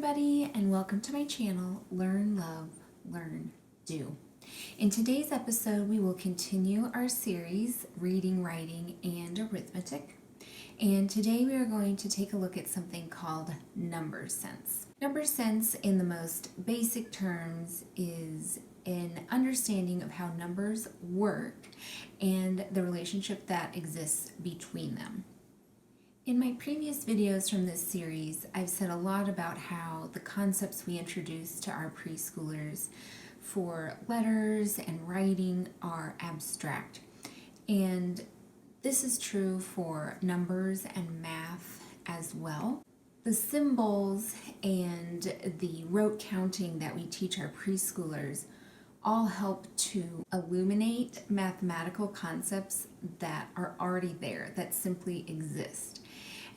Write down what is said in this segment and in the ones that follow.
everybody, and welcome to my channel, Learn, Love, Learn, Do. In today's episode, we will continue our series, Reading, Writing, and Arithmetic. And today we are going to take a look at something called number sense. Number sense, in the most basic terms, is an understanding of how numbers work and the relationship that exists between them. In my previous videos from this series, I've said a lot about how the concepts we introduce to our preschoolers for letters and writing are abstract. And this is true for numbers and math as well. The symbols and the rote counting that we teach our preschoolers all help to illuminate mathematical concepts that are already there, that simply exist.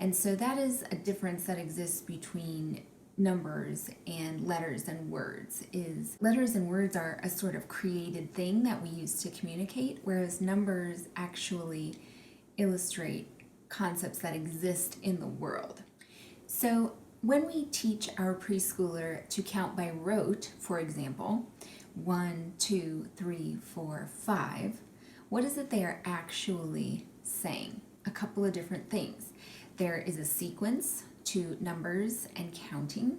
And so that is a difference that exists between numbers and letters and words. Is letters and words are a sort of created thing that we use to communicate, whereas numbers actually illustrate concepts that exist in the world. So when we teach our preschooler to count by rote, for example, 1, 2, 3, 4, 5, what is it they are actually saying? A couple of different things. There is a sequence to numbers and counting,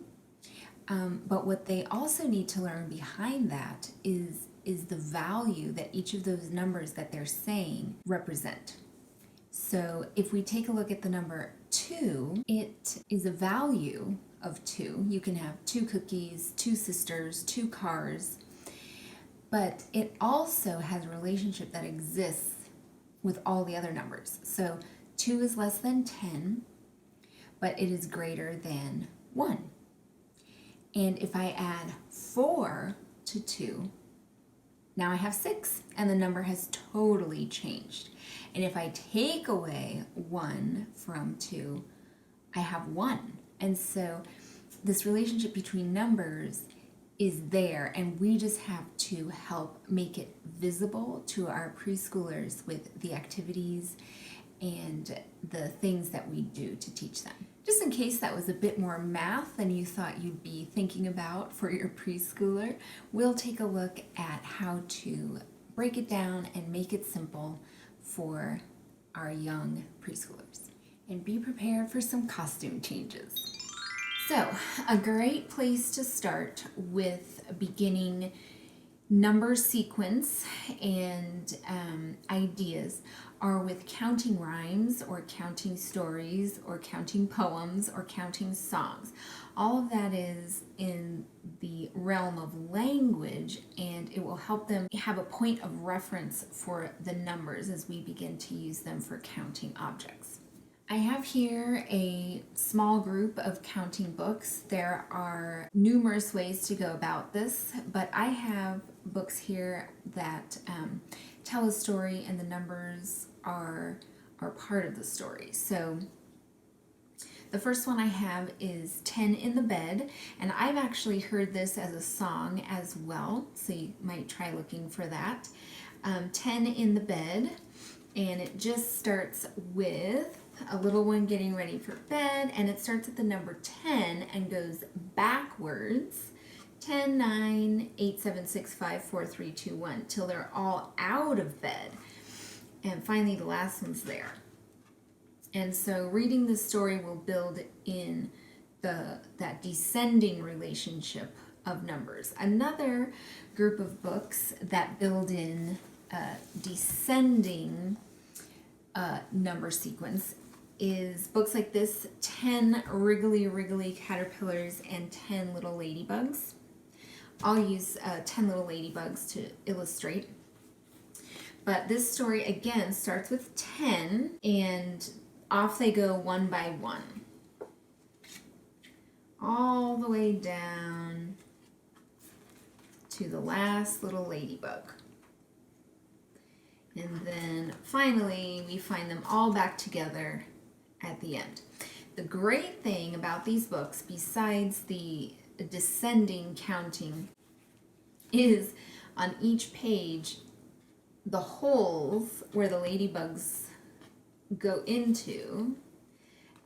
but what they also need to learn behind that is the value that each of those numbers that they're saying represent. So if we take a look at the number 2, it is a value of 2. You can have 2 cookies, 2 sisters, 2 cars, but it also has a relationship that exists with all the other numbers. So 2 is less than 10, but it is greater than 1. And if I add 4 to 2, now I have 6, and the number has totally changed. And if I take away 1 from 2, I have 1. And so this relationship between numbers is there, and we just have to help make it visible to our preschoolers with the activities and the things that we do to teach them. Just in case that was a bit more math than you thought you'd be thinking about for your preschooler, we'll take a look at how to break it down and make it simple for our young preschoolers. And be prepared for some costume changes. So, a great place to start with beginning number sequence and ideas are with counting rhymes or counting stories or counting poems or counting songs. All of that is in the realm of language, and it will help them have a point of reference for the numbers as we begin to use them for counting objects. I have here a small group of counting books. There are numerous ways to go about this, but I have books here that tell a story, and the numbers are part of the story. So the first one I have is 10 in the Bed, and I've actually heard this as a song as well, so you might try looking for that. 10 in the Bed, and it just starts with a little one getting ready for bed, and it starts at the number 10 and goes backwards 10, 9, 8, 7, 6, 5, 4, 3, 2, 1 till they're all out of bed, and finally the last one's there. And so reading this story will build in that descending relationship of numbers. Another group of books that build in descending number sequence is books like this, 10 Wriggly Caterpillars and 10 Little Ladybugs. I'll use 10 Little Ladybugs to illustrate. But this story again starts with 10, and off they go one by one, all the way down to the last little ladybug. And then finally we find them all back together at the end. The great thing about these books, besides the descending counting, is on each page the holes where the ladybugs go into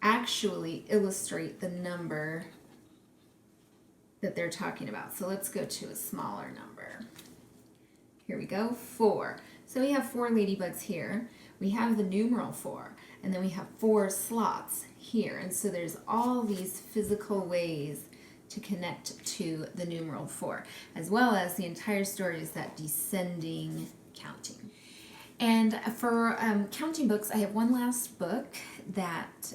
actually illustrate the number that they're talking about. So let's go to a smaller number. Here we go, 4. So we have 4 ladybugs here. We have the numeral 4, and then we have 4 slots here. And so there's all these physical ways to connect to the numeral 4, as well as the entire story is that descending counting. And for counting books, I have one last book that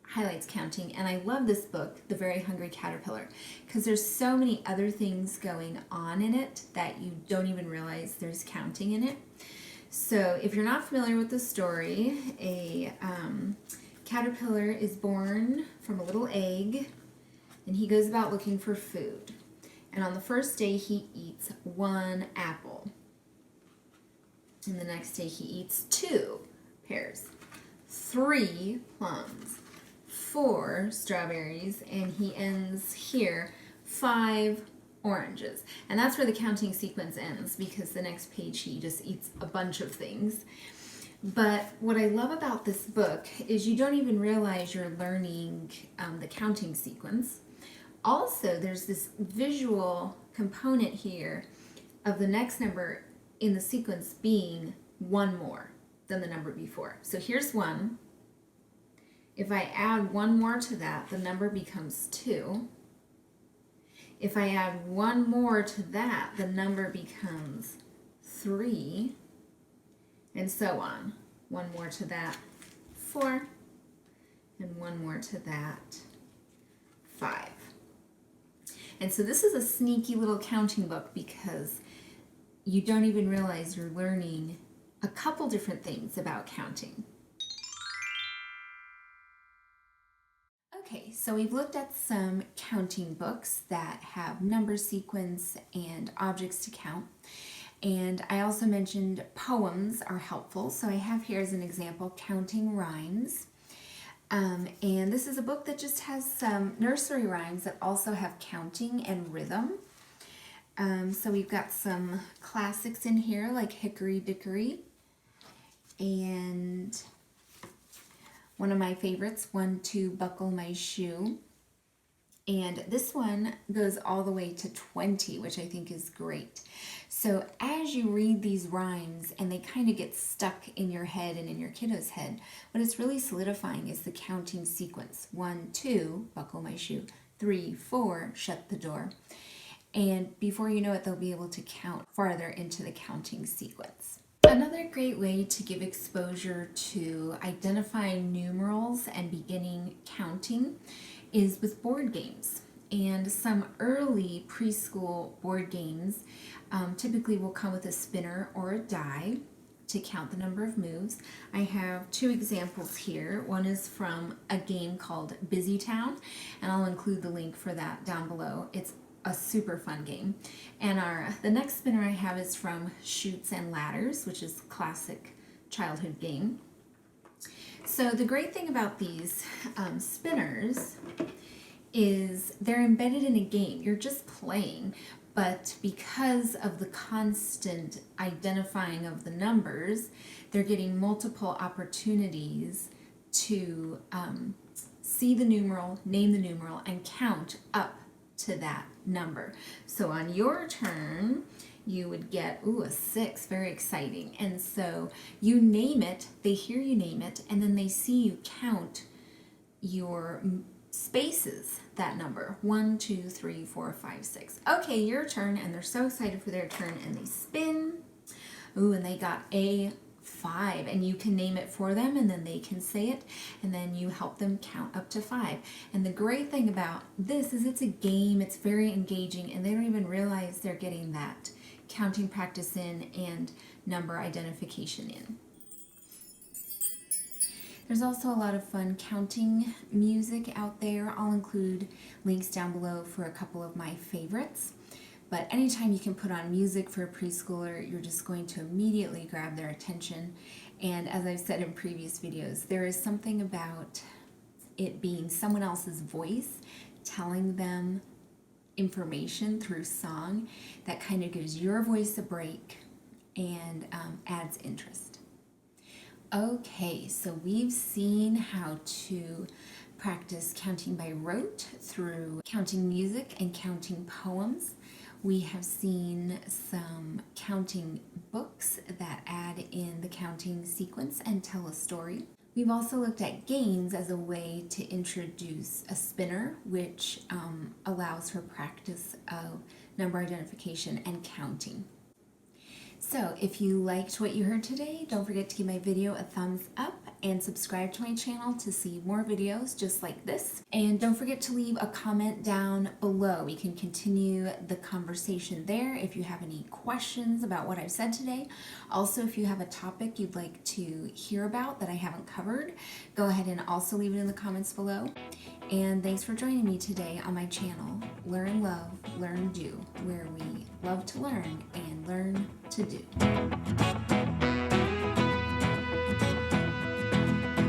highlights counting, and I love this book, The Very Hungry Caterpillar, because there's so many other things going on in it that you don't even realize there's counting in it. So if you're not familiar with the story, a caterpillar is born from a little egg, and he goes about looking for food. And on the first day, he eats 1 apple. And the next day, he eats 2 pears, 3 plums, 4 strawberries, and he ends here 5 oranges. And that's where the counting sequence ends, because the next page he just eats a bunch of things. But what I love about this book is you don't even realize you're learning the counting sequence. Also, there's this visual component here of the next number in the sequence being 1 more than the number before. So here's 1. If I add 1 more to that, the number becomes 2. If I add 1 more to that, the number becomes 3, and so on. 1 more to that, 4, and 1 more to that, 5. And so this is a sneaky little counting book because you don't even realize you're learning a couple different things about counting. Okay, so we've looked at some counting books that have number sequence and objects to count. And I also mentioned poems are helpful. So I have here as an example, Counting Rhymes. And this is a book that just has some nursery rhymes that also have counting and rhythm. So we've got some classics in here like Hickory Dickory, and one of my favorites, 1, 2, Buckle My Shoe. And this one goes all the way to 20, which I think is great. So as you read these rhymes and they kind of get stuck in your head and in your kiddo's head, what it's really solidifying is the counting sequence. 1, 2, Buckle My Shoe. 3, 4, Shut the Door. And before you know it, they'll be able to count farther into the counting sequence. Another great way to give exposure to identifying numerals and beginning counting is with board games. And some early preschool board games typically will come with a spinner or a die to count the number of moves. I have 2 examples here. One is from a game called Busy Town, and I'll include the link for that down below. It's a super fun game. And the next spinner I have is from Chutes and Ladders, which is a classic childhood game. So the great thing about these spinners is they're embedded in a game. You're just playing, but because of the constant identifying of the numbers, they're getting multiple opportunities to see the numeral, name the numeral, and count up to that number. So on your turn, you would get, a 6, very exciting. And so you name it, they hear you name it, and then they see you count your spaces, that number. 1, 2, 3, 4, 5, 6. Okay, your turn, and they're so excited for their turn, and they spin. And they got a 5, and you can name it for them, and then they can say it, and then you help them count up to 5. And the great thing about this is it's a game, it's very engaging, and they don't even realize they're getting that counting practice in and number identification in. There's also a lot of fun counting music out there. I'll include links down below for a couple of my favorites. But anytime you can put on music for a preschooler, you're just going to immediately grab their attention. And as I've said in previous videos, there is something about it being someone else's voice telling them information through song that kind of gives your voice a break and adds interest. Okay, so we've seen how to practice counting by rote through counting music and counting poems. We have seen some counting books that add in the counting sequence and tell a story. We've also looked at games as a way to introduce a spinner, which allows for practice of number identification and counting. So if you liked what you heard today, don't forget to give my video a thumbs up and subscribe to my channel to see more videos just like this. And don't forget to leave a comment down below. We can continue the conversation there if you have any questions about what I've said today. Also, if you have a topic you'd like to hear about that I haven't covered, go ahead and also leave it in the comments below. And thanks for joining me today on my channel, Learn, Love, Learn, Do, where we love to learn and learn to do.